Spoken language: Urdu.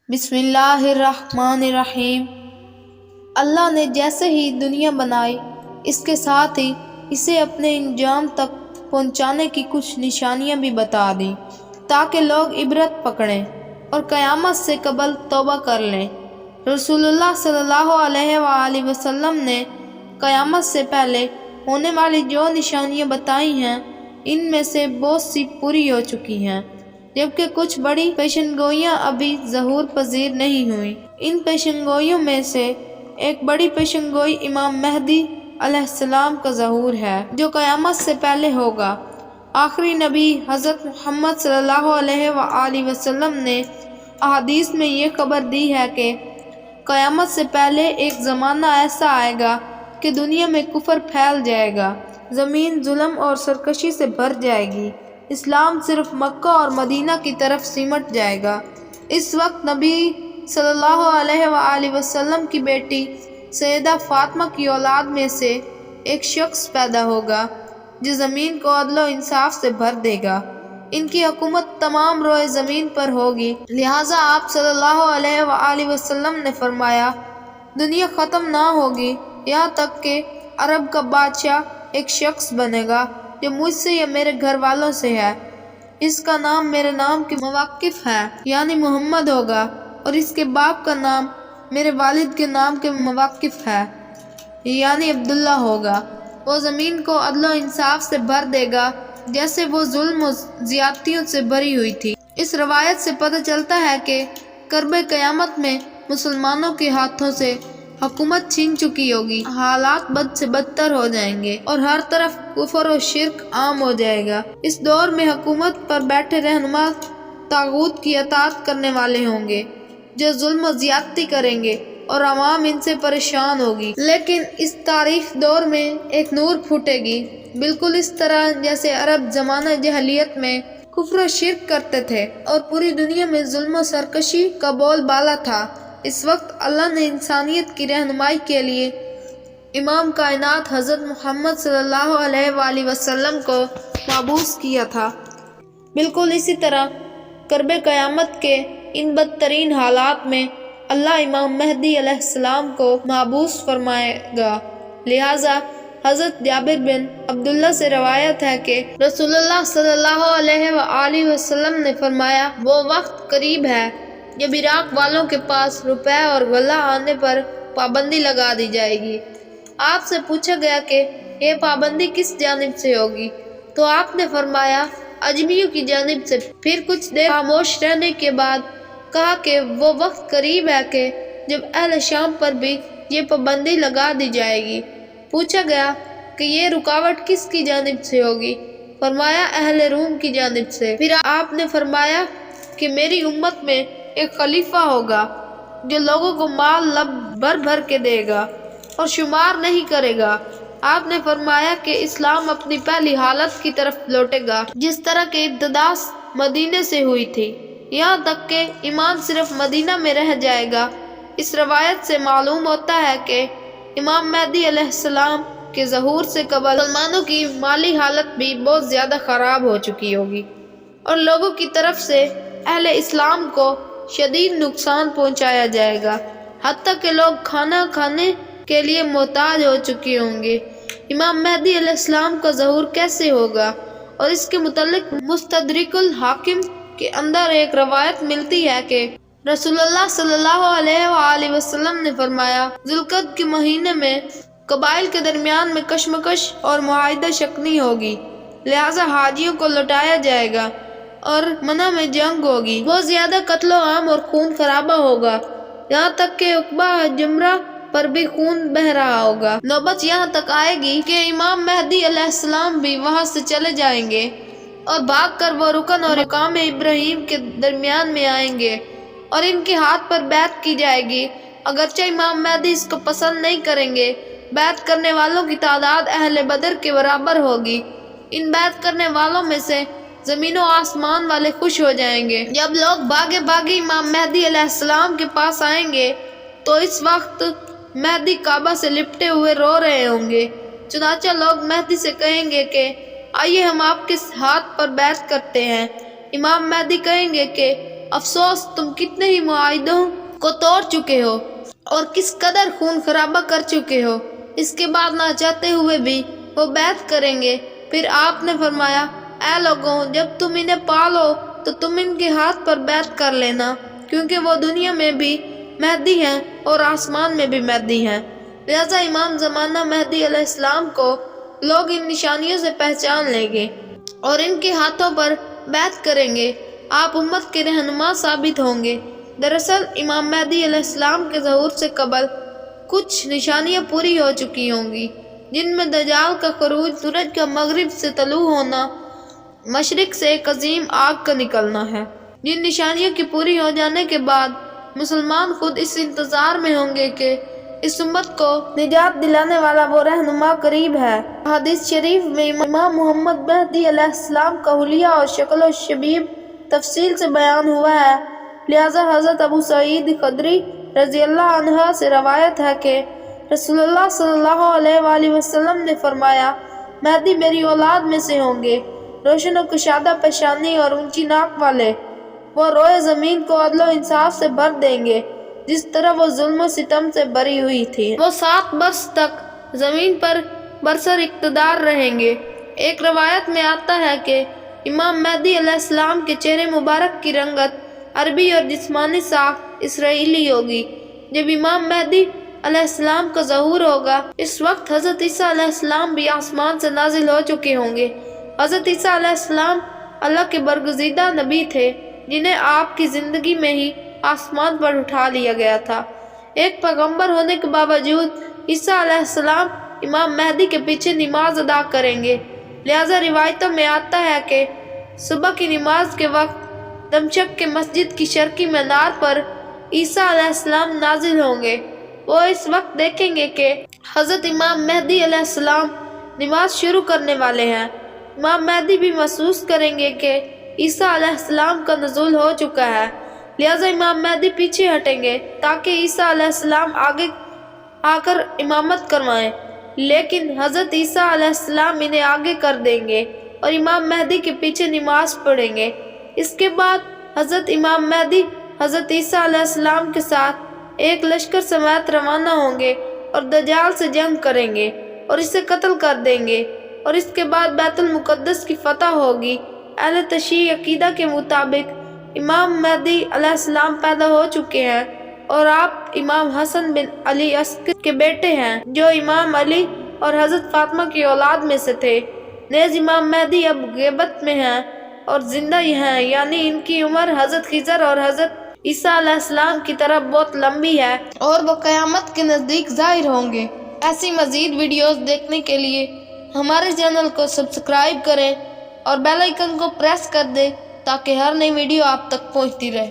بسم اللہ الرحمن الرحیم۔ اللہ نے جیسے ہی دنیا بنائی اس کے ساتھ ہی اسے اپنے انجام تک پہنچانے کی کچھ نشانیاں بھی بتا دیں تاکہ لوگ عبرت پکڑیں اور قیامت سے قبل توبہ کر لیں۔ رسول اللہ صلی اللہ علیہ وآلہ وسلم نے قیامت سے پہلے ہونے والی جو نشانیاں بتائی ہیں ان میں سے بہت سی پوری ہو چکی ہیں، جبکہ کچھ بڑی پیشن گوئیاں ابھی ظہور پذیر نہیں ہوئیں۔ ان پیشن گوئیوں میں سے ایک بڑی پیشن گوئی امام مہدی علیہ السلام کا ظہور ہے جو قیامت سے پہلے ہوگا۔ آخری نبی حضرت محمد صلی اللہ علیہ وآلہ وسلم نے احادیث میں یہ خبر دی ہے کہ قیامت سے پہلے ایک زمانہ ایسا آئے گا کہ دنیا میں کفر پھیل جائے گا، زمین ظلم اور سرکشی سے بھر جائے گی، اسلام صرف مکہ اور مدینہ کی طرف سمٹ جائے گا۔ اس وقت نبی صلی اللہ علیہ وآلہ وسلم کی بیٹی سیدہ فاطمہ کی اولاد میں سے ایک شخص پیدا ہوگا جو زمین کو عدل و انصاف سے بھر دے گا۔ ان کی حکومت تمام روئے زمین پر ہوگی، لہٰذا آپ صلی اللہ علیہ وآلہ وسلم نے فرمایا دنیا ختم نہ ہوگی یہاں تک کہ عرب کا بادشاہ ایک شخص بنے گا جو مجھ سے یا میرے گھر والوں سے ہے، اس کا نام میرے نام کے موافق ہے یعنی محمد ہوگا، اور اس کے باپ کا نام میرے والد کے نام کے موافق ہے یعنی عبداللہ ہوگا۔ وہ زمین کو عدل و انصاف سے بھر دے گا جیسے وہ ظلم و زیادتیوں سے بھری ہوئی تھی۔ اس روایت سے پتہ چلتا ہے کہ قرب قیامت میں مسلمانوں کے ہاتھوں سے حکومت چھین چکی ہوگی، حالات بد سے بدتر ہو جائیں گے اور ہر طرف کفر و شرک عام ہو جائے گا۔ اس دور میں حکومت پر بیٹھے رہنما طاغوت کی اطاعت کرنے والے ہوں گے جو ظلم و زیادتی کریں گے اور عوام ان سے پریشان ہوگی، لیکن اس تاریخ دور میں ایک نور پھوٹے گی، بالکل اس طرح جیسے عرب زمانہ جاہلیت میں کفر و شرک کرتے تھے اور پوری دنیا میں ظلم و سرکشی کا بول بالا تھا۔ اس وقت اللہ نے انسانیت کی رہنمائی کے لیے امام کائنات حضرت محمد صلی اللہ علیہ وآلہ وسلم کو مبعوث کیا تھا۔ بالکل اسی طرح قرب قیامت کے ان بدترین حالات میں اللہ امام مہدی علیہ السلام کو مبعوث فرمائے گا، لہٰذا حضرت جابر بن عبداللہ سے روایت ہے کہ رسول اللہ صلی اللہ علیہ وآلہ وسلم نے فرمایا وہ وقت قریب ہے جب عراق والوں کے پاس روپے اور غلہ آنے پر پابندی لگا دی جائے گی۔ آپ سے پوچھا گیا کہ یہ پابندی کس جانب سے ہوگی تو آپ نے فرمایا اجمیوں کی جانب سے۔ پھر کچھ دیر خاموش رہنے کے بعد کہا کہ وہ وقت قریب ہے کہ جب اہل شام پر بھی یہ پابندی لگا دی جائے گی۔ پوچھا گیا کہ یہ رکاوٹ کس کی جانب سے ہوگی؟ فرمایا اہل روم کی جانب سے۔ پھر آپ نے فرمایا کہ میری امت میں ایک خلیفہ ہوگا جو لوگوں کو مال لب بھر بھر کے دے گا اور شمار نہیں کرے گا۔ آپ نے فرمایا کہ اسلام اپنی پہلی حالت کی طرف لوٹے گا جس طرح کی ابتدا مدینے سے ہوئی تھی، یہاں تک کہ ایمان صرف مدینہ میں رہ جائے گا۔ اس روایت سے معلوم ہوتا ہے کہ امام مہدی علیہ السلام کے ظہور سے قبل مسلمانوں کی مالی حالت بھی بہت زیادہ خراب ہو چکی ہوگی اور لوگوں کی طرف سے اہل اسلام کو شدید نقصان پہنچایا جائے گا، حتیٰ کہ لوگ کھانا کھانے کے لیے محتاج ہو چکے ہوں گے۔ امام مہدی علیہ السلام کا ظہور کیسے ہوگا اور اس کے متعلق مستدرک الحاکم کے اندر ایک روایت ملتی ہے کہ رسول اللہ صلی اللہ علیہ وآلہ وسلم نے فرمایا ذوالقعدہ کے مہینے میں قبائل کے درمیان میں کشمکش اور معاہدہ شکنی ہوگی، لہٰذا حاجیوں کو لوٹایا جائے گا اور منع میں جنگ ہوگی، بہت زیادہ قتل و عام اور خون خرابہ ہوگا، یہاں تک کہ عقبہ جمرہ پر بھی خون بہہ رہا ہوگا۔ نوبت یہاں تک آئے گی کہ امام مہدی علیہ السلام بھی وہاں سے چلے جائیں گے اور بھاگ کر وہ رکن اور مقام ابراہیم کے درمیان میں آئیں گے اور ان کے ہاتھ پر بیعت کی جائے گی، اگرچہ امام مہدی اس کو پسند نہیں کریں گے۔ بیعت کرنے والوں کی تعداد اہل بدر کے برابر ہوگی۔ ان بیعت کرنے والوں میں سے زمین و آسمان والے خوش ہو جائیں گے۔ جب لوگ بھاگے بھاگے امام مہدی علیہ السلام کے پاس آئیں گے تو اس وقت مہدی کعبہ سے لپٹے ہوئے رو رہے ہوں گے، چنانچہ لوگ مہدی سے کہیں گے کہ آئیے ہم آپ کے ہاتھ پر بیعت کرتے ہیں۔ امام مہدی کہیں گے کہ افسوس تم کتنے ہی معاہدوں کو توڑ چکے ہو اور کس قدر خون خرابہ کر چکے ہو۔ اس کے بعد نہ چاہتے ہوئے بھی وہ بیعت کریں گے۔ پھر آپ نے فرمایا، اے لوگوں، جب تم انہیں پالو تو تم ان کے ہاتھ پر بیعت کر لینا، کیونکہ وہ دنیا میں بھی مہدی ہیں اور آسمان میں بھی مہدی ہیں۔ لہذا امام زمانہ مہدی علیہ السلام کو لوگ ان نشانیوں سے پہچان لیں گے اور ان کے ہاتھوں پر بیعت کریں گے۔ آپ امت کے رہنما ثابت ہوں گے۔ دراصل امام مہدی علیہ السلام کے ظہور سے قبل کچھ نشانیاں پوری ہو چکی ہوں گی، جن میں دجال کا خروج، سورج کا مغرب سے طلوع ہونا، مشرق سے ایک عظیم آگ کا نکلنا ہے۔ جن نشانیوں کے پوری ہو جانے کے بعد مسلمان خود اس انتظار میں ہوں گے کہ اس امت کو نجات دلانے والا وہ رہنما قریب ہے۔ حدیث شریف میں امام محمد مہدی علیہ السلام کا حلیہ اور شکل و شبیہ تفصیل سے بیان ہوا ہے۔ لہذا حضرت ابو سعید خدری رضی اللہ عنہ سے روایت ہے کہ رسول اللہ صلی اللہ علیہ وآلہ وسلم نے فرمایا، مہدی میری اولاد میں سے ہوں گے، روشن و کشادہ پیشانی اور اونچی ناک والے۔ وہ روئے زمین کو عدل و انصاف سے بھر دیں گے جس طرح وہ ظلم و ستم سے بری ہوئی تھی۔ وہ 7 برس تک زمین پر برسر اقتدار رہیں گے۔ ایک روایت میں آتا ہے کہ امام مہدی علیہ السلام کے چہرے مبارک کی رنگت عربی اور جسمانی ساخت اسرائیلی ہوگی۔ جب امام مہدی علیہ السلام کا ظہور ہوگا، اس وقت حضرت عیسیٰ علیہ السلام بھی آسمان سے نازل ہو چکے ہوں گے۔ حضرت عیسیٰ علیہ السلام اللہ کے برگزیدہ نبی تھے، جنہیں آپ کی زندگی میں ہی آسمان پر اٹھا لیا گیا تھا۔ ایک پیغمبر ہونے کے باوجود عیسیٰ علیہ السلام امام مہدی کے پیچھے نماز ادا کریں گے۔ لہذا روایتوں میں آتا ہے کہ صبح کی نماز کے وقت دمشق کے مسجد کی شرقی مینار پر عیسیٰ علیہ السلام نازل ہوں گے۔ وہ اس وقت دیکھیں گے کہ حضرت امام مہدی علیہ السلام نماز شروع کرنے والے ہیں۔ امام مہدی بھی محسوس کریں گے کہ عیسیٰ علیہ السلام کا نزول ہو چکا ہے، لہذا امام مہدی پیچھے ہٹیں گے تاکہ عیسیٰ علیہ السلام آگے آ کر امامت کروائیں، لیکن حضرت عیسیٰ علیہ السلام انہیں آگے کر دیں گے اور امام مہدی کے پیچھے نماز پڑھیں گے۔ اس کے بعد حضرت امام مہدی حضرت عیسیٰ علیہ السلام کے ساتھ ایک لشکر سمیت روانہ ہوں گے اور دجال سے جنگ کریں گے اور اسے قتل کر دیں گے، اور اس کے بعد بیت المقدس کی فتح ہوگی۔ اہل تشیع عقیدہ کے مطابق امام مہدی علیہ السلام پیدا ہو چکے ہیں اور آپ امام حسن بن علی عسکری کے بیٹے ہیں، جو امام علی اور حضرت فاطمہ کی اولاد میں سے تھے۔ نیز امام مہدی اب غیبت میں ہیں اور زندہ ہیں، یعنی ان کی عمر حضرت خضر اور حضرت عیسیٰ علیہ السلام کی طرح بہت لمبی ہے اور وہ قیامت کے نزدیک ظاہر ہوں گے۔ ایسی مزید ویڈیوز دیکھنے کے لیے ہمارے چینل کو سبسکرائب کریں اور بیل آئیکن کو پریس کر دیں تاکہ ہر نئی ویڈیو آپ تک پہنچتی رہے۔